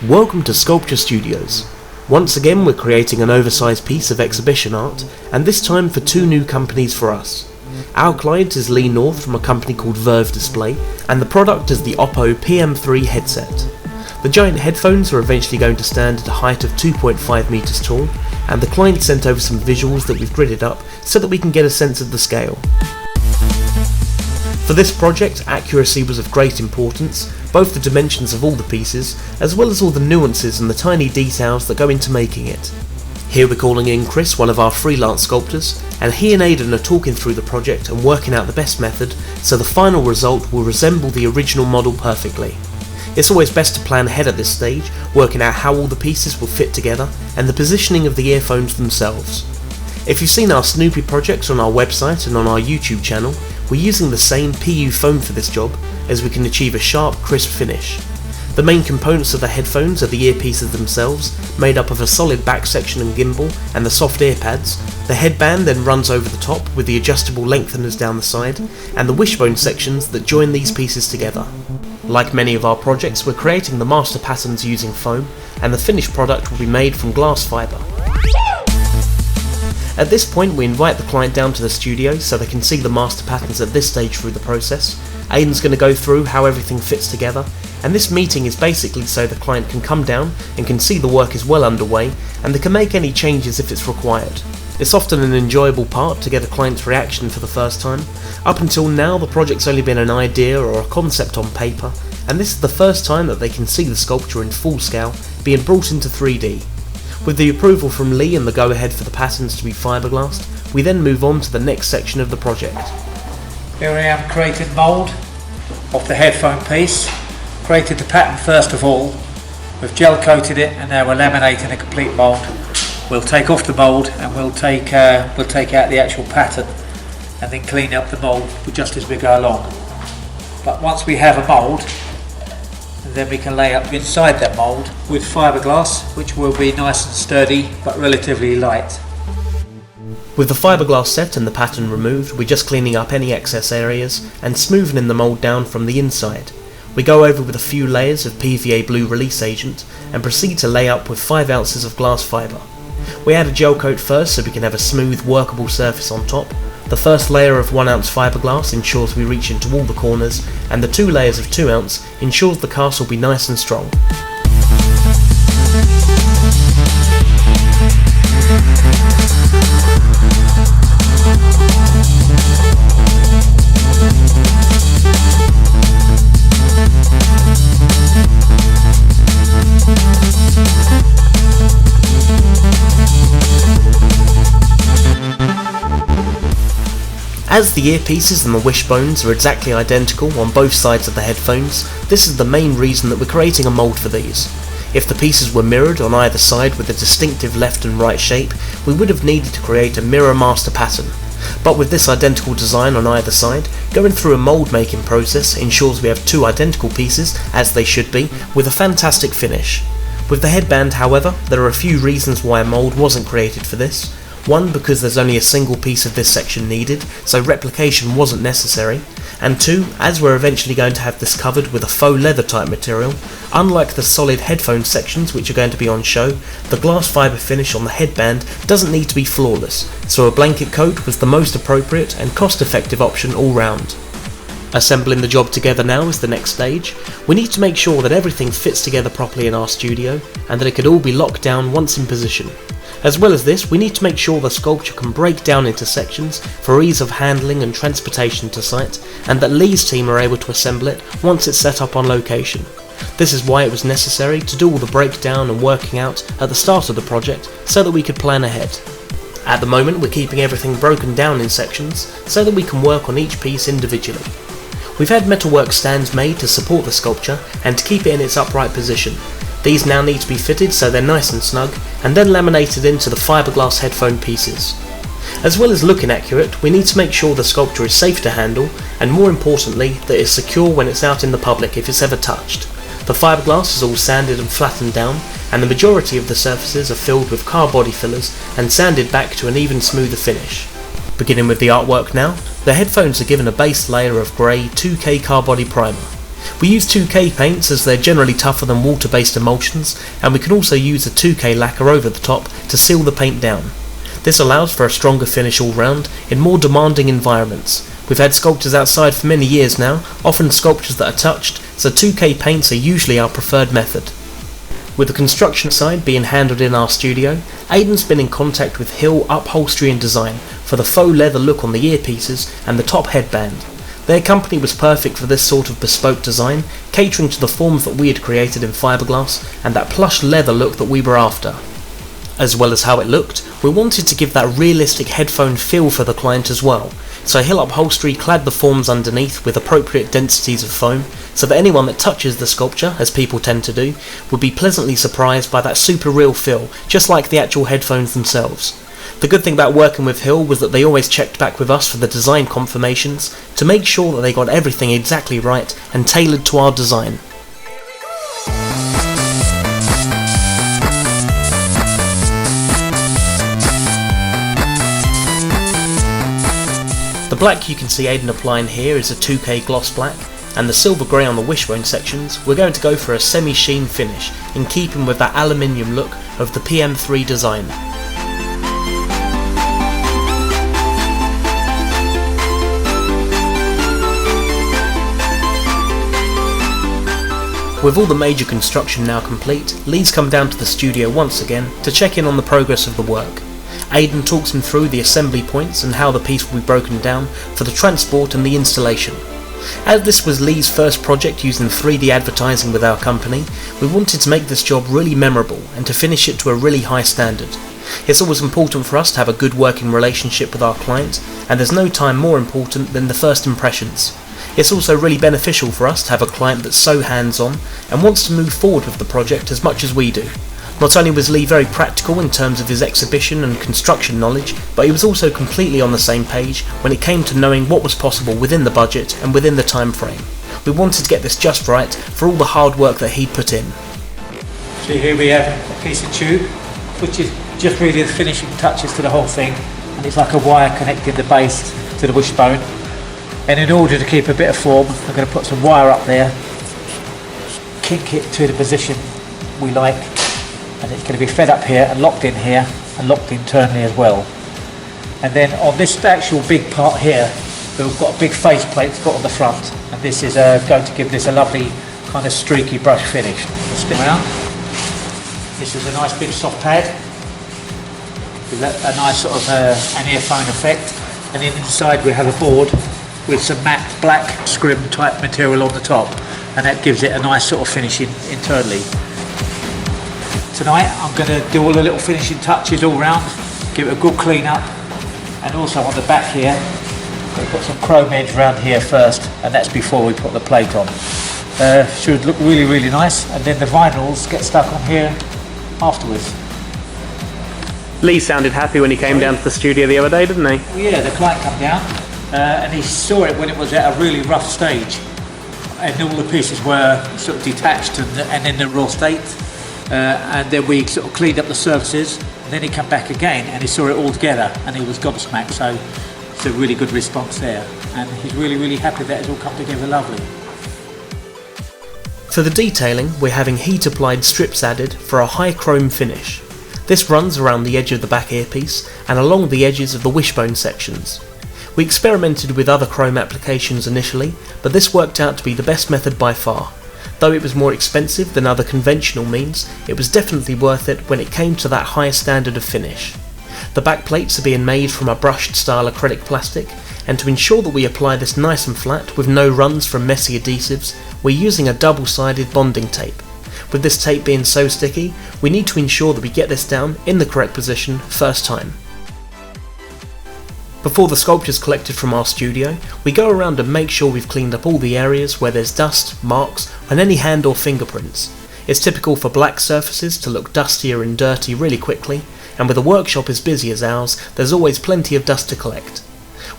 Welcome to Sculpture Studios. Once again we're creating an oversized piece of exhibition art, and this time for two new companies for us. Our client is Lee North from a company called Verve Display, and the product is the Oppo Pm-3 Headset. The giant headphones are eventually going to stand at a height of 2.5 meters tall, and the client sent over some visuals that we've gridded up so that we can get a sense of the scale. For this project, accuracy was of great importance, both the dimensions of all the pieces, as well as all the nuances and the tiny details that go into making it. Here we're calling in Chris, one of our freelance sculptors, and he and Aden are talking through the project and working out the best method so the final result will resemble the original model perfectly. It's always best to plan ahead at this stage, working out how all the pieces will fit together and the positioning of the earphones themselves. If you've seen our Snoopy projects on our website and on our YouTube channel, we're using the same PU foam for this job, as we can achieve a sharp, crisp finish. The main components of the headphones are the earpieces themselves, made up of a solid back section and gimbal, and the soft ear pads. The headband then runs over the top with the adjustable lengtheners down the side, and the wishbone sections that join these pieces together. Like many of our projects, we're creating the master patterns using foam, and the finished product will be made from glass fibre. At this point we invite the client down to the studio so they can see the master patterns at this stage through the process. Aden's going to go through how everything fits together, and this meeting is basically so the client can come down and can see the work is well underway, and they can make any changes if it's required. It's often an enjoyable part to get a client's reaction for the first time. Up until now the project's only been an idea or a concept on paper, and this is the first time that they can see the sculpture in full scale being brought into 3D. With the approval from Lee and the go-ahead for the patterns to be fiberglassed, we then move on to the next section of the project. Here I am creating mould of the headphone piece. Created the pattern first of all. We've gel coated it and now we're laminating a complete mould. We'll take off the mould and we'll take out the actual pattern and then clean up the mould just as we go along. But once we have a mould, then we can lay up inside that mould with fiberglass, which will be nice and sturdy but relatively light. With the fiberglass set and the pattern removed, we're just cleaning up any excess areas and smoothing the mould down from the inside. We go over with a few layers of PVA blue release agent and proceed to lay up with 5 ounces of glass fibre. We add a gel coat first so we can have a smooth workable surface on top. The first layer of 1 ounce fiberglass ensures we reach into all the corners, and the 2 layers of 2 ounce ensures the cast will be nice and strong. As the earpieces and the wishbones are exactly identical on both sides of the headphones, this is the main reason that we're creating a mould for these. If the pieces were mirrored on either side with a distinctive left and right shape, we would have needed to create a mirror master pattern. But with this identical design on either side, going through a mould making process ensures we have two identical pieces, as they should be, with a fantastic finish. With the headband, however, there are a few reasons why a mould wasn't created for this. One, because there's only a single piece of this section needed, so replication wasn't necessary, and two, as we're eventually going to have this covered with a faux leather type material, unlike the solid headphone sections which are going to be on show, the glass fibre finish on the headband doesn't need to be flawless, so a blanket coat was the most appropriate and cost effective option all round. Assembling the job together now is the next stage. We need to make sure that everything fits together properly in our studio, and that it could all be locked down once in position. As well as this, we need to make sure the sculpture can break down into sections for ease of handling and transportation to site, and that Lee's team are able to assemble it once it's set up on location. This is why it was necessary to do all the breakdown and working out at the start of the project so that we could plan ahead. At the moment we're keeping everything broken down in sections so that we can work on each piece individually. We've had metalwork stands made to support the sculpture and to keep it in its upright position. These now need to be fitted so they're nice and snug, and then laminated into the fiberglass headphone pieces. As well as looking accurate, we need to make sure the sculpture is safe to handle, and more importantly, that it's secure when it's out in the public if it's ever touched. The fiberglass is all sanded and flattened down, and the majority of the surfaces are filled with car body fillers and sanded back to an even smoother finish. Beginning with the artwork now, the headphones are given a base layer of grey 2K car body primer. We use 2K paints as they're generally tougher than water-based emulsions, and we can also use a 2K lacquer over the top to seal the paint down. This allows for a stronger finish all round in more demanding environments. We've had sculptures outside for many years now, often sculptures that are touched, so 2K paints are usually our preferred method. With the construction side being handled in our studio, Aden's been in contact with Hill Upholstery and Design for the faux leather look on the earpieces and the top headband. Their company was perfect for this sort of bespoke design, catering to the forms that we had created in fiberglass and that plush leather look that we were after. As well as how it looked, we wanted to give that realistic headphone feel for the client as well, so Hill Upholstery clad the forms underneath with appropriate densities of foam, so that anyone that touches the sculpture, as people tend to do, would be pleasantly surprised by that super real feel, just like the actual headphones themselves. The good thing about working with Hill was that they always checked back with us for the design confirmations to make sure that they got everything exactly right and tailored to our design. The black you can see Aden applying here is a 2K gloss black, and the silver grey on the wishbone sections we're going to go for a semi-sheen finish in keeping with that aluminium look of the Pm-3 design. With all the major construction now complete, Lee's come down to the studio once again to check in on the progress of the work. Aden talks him through the assembly points and how the piece will be broken down for the transport and the installation. As this was Lee's first project using 3D advertising with our company, we wanted to make this job really memorable and to finish it to a really high standard. It's always important for us to have a good working relationship with our client, and there's no time more important than the first impressions. It's also really beneficial for us to have a client that's so hands-on and wants to move forward with the project as much as we do. Not only was Lee very practical in terms of his exhibition and construction knowledge, but he was also completely on the same page when it came to knowing what was possible within the budget and within the time frame. We wanted to get this just right for all the hard work that he'd put in. So here we have a piece of tube, which is just really the finishing touches to the whole thing, and it's like a wire connecting the base to the wishbone. And in order to keep a bit of form, I'm going to put some wire up there, kink it to the position we like, and it's going to be fed up here and locked in here and locked internally as well. And then on this actual big part here, we've got a big face plate got on the front, and this is going to give this a lovely kind of streaky brush finish. Spin around. This is a nice big soft pad with a nice sort of an earphone effect, and then inside we have a board with some matte black scrim type material on the top, and that gives it a nice sort of finishing internally. Tonight I'm going to do all the little finishing touches all round, give it a good clean up, and also on the back here I'm going to put some chrome edge around here first, and that's before we put the plate on. Should look really nice, and then the vinyls get stuck on here afterwards. Lee sounded happy when he came down to the studio the other day, didn't he? Well, yeah, the client came down and he saw it when it was at a really rough stage, and all the pieces were sort of detached and in the raw state. And then we sort of cleaned up the surfaces, and then he came back again and he saw it all together and he was gobsmacked, so it's a really good response there, and he's really happy that it's all come together lovely. For the detailing, we're having heat applied strips added for a high chrome finish. This runs around the edge of the back earpiece and along the edges of the wishbone sections. We experimented with other chrome applications initially, but this worked out to be the best method by far. Though it was more expensive than other conventional means, it was definitely worth it when it came to that high standard of finish. The back plates are being made from a brushed style acrylic plastic, and to ensure that we apply this nice and flat with no runs from messy adhesives, we're using a double-sided bonding tape. With this tape being so sticky, we need to ensure that we get this down in the correct position first time. Before the sculpture's collected from our studio, we go around and make sure we've cleaned up all the areas where there's dust, marks, and any hand or fingerprints. It's typical for black surfaces to look dustier and dirty really quickly, and with a workshop as busy as ours, there's always plenty of dust to collect.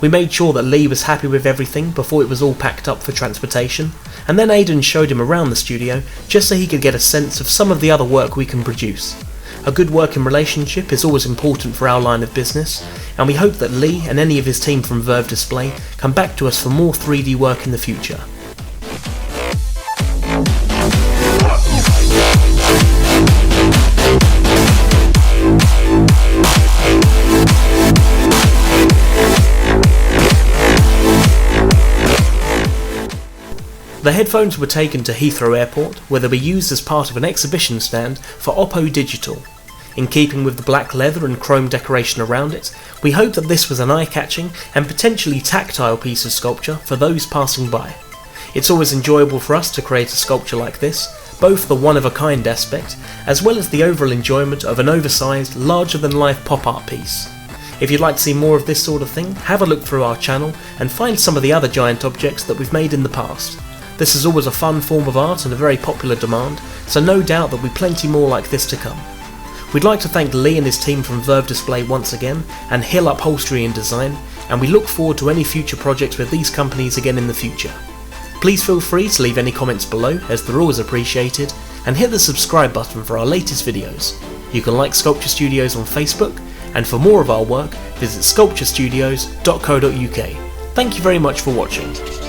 We made sure that Lee was happy with everything before it was all packed up for transportation, and then Aden showed him around the studio just so he could get a sense of some of the other work we can produce. A good working relationship is always important for our line of business, and we hope that Lee and any of his team from Verve Display come back to us for more 3D work in the future. The headphones were taken to Heathrow Airport, where they were used as part of an exhibition stand for Oppo Digital. In keeping with the black leather and chrome decoration around it, we hope that this was an eye-catching and potentially tactile piece of sculpture for those passing by. It's always enjoyable for us to create a sculpture like this, both the one-of-a-kind aspect, as well as the overall enjoyment of an oversized, larger-than-life pop art piece. If you'd like to see more of this sort of thing, have a look through our channel and find some of the other giant objects that we've made in the past. This is always a fun form of art and a very popular demand, so no doubt there'll be plenty more like this to come. We'd like to thank Lee and his team from Verve Display once again, and Hill Upholstery and Design, and we look forward to any future projects with these companies again in the future. Please feel free to leave any comments below, as they're always appreciated, and hit the subscribe button for our latest videos. You can like Sculpture Studios on Facebook, and for more of our work, visit sculpturestudios.co.uk. Thank you very much for watching.